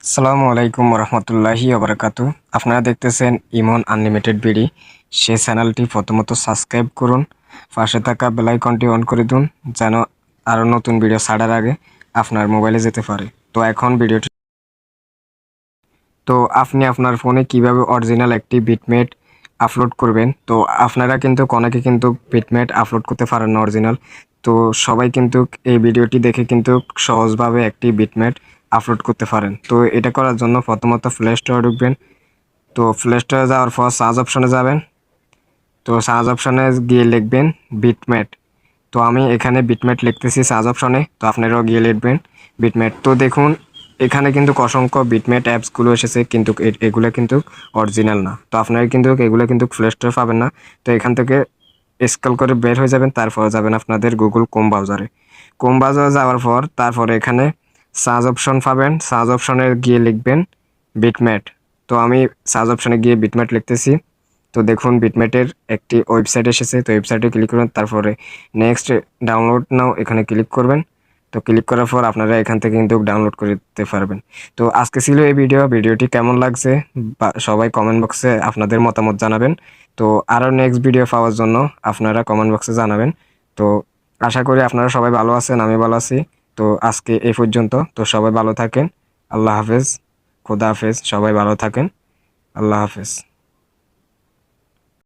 আসসালামু আলাইকুম রহমতুল্লাহি ওবরাকাতু। আপনারা দেখতেছেন ইমন আনলিমিটেড বিডি। সে চ্যানেলটি প্রথমত সাবস্ক্রাইব করুন, পাশে থাকা বেল আইকনটি অন করে দিন যেন আরও নতুন ভিডিও ছাড়ার আগে আপনার মোবাইলে যেতে পারে। তো এখন ভিডিওটি তো আপনি আপনার ফোনে কিভাবে অরিজিনাল একটি বিটমেট আপলোড করবেন। তো আপনারা কিন্তু অনেকে কিন্তু বিটমেট আপলোড করতে পারেন না অরিজিনাল। তো সবাই কিন্তু এই ভিডিওটি দেখে কিন্তু সহজভাবে একটি বিটমেট আপলোড করতে পারেন। তো এটা করার জন্য প্রথমত প্লে স্টোরে ঢুকবেন। তো প্লে স্টোরে যাওয়ার পর সার্চ অপশনে যাবেন। তো সার্চ অপশনে গিয়ে লিখবেন বিটমেট। তো আমি এখানে বিটমেট লিখতেছি সার্চ অপশনে, তো আপনারাও গিয়ে লিখবেন বিটমেট। তো দেখুন এখানে কিন্তু অসংখ্য বিটমেট অ্যাপসগুলো এসেছে, কিন্তু এগুলো কিন্তু অরিজিনাল না। তো আপনারা কিন্তু এগুলো কিন্তু প্লে স্টোরে পাবেন না। তো এখান থেকে স্ক্রল করে বের হয়ে যাবেন, তারপর যাবেন আপনাদের গুগল ক্রোম ব্রাউজারে। ক্রোম ব্রাউজারে যাওয়ার পর তারপরে এখানে সার্চ অপশন পাবেন, সার্চ অপশনে গিয়ে লিখবেন বিটমেট। তো আমি সার্চ অপশনে গিয়ে বিটমেট লিখতেছি। তো দেখুন বিটমেটের একটি ওয়েবসাইট এসেছে, তো ওয়েবসাইটে ক্লিক করুন, তারপরে নেক্সট ডাউনলোড নাও এখানে ক্লিক করবেন। তো ক্লিক করার পর আপনারা এখান থেকে কিন্তু ডাউনলোড করতে পারবেন। তো আজকে ছিল এই ভিডিওটি কেমন লাগছে বা সবাই কমেন্ট বক্সে আপনাদের মতামত জানাবেন। তো আরও নেক্সট ভিডিও পাওয়ার জন্য আপনারা কমেন্ট বক্সে জানাবেন। তো আশা করি আপনারা সবাই ভালো আছেন, আমি ভালো আছি। তো আজকে এই পর্যন্ত। তো সবাই ভালো থাকেন। আল্লাহ হাফেজ, খোদা হাফেজ, সবাই ভালো থাকেন। আল্লাহ হাফেজ।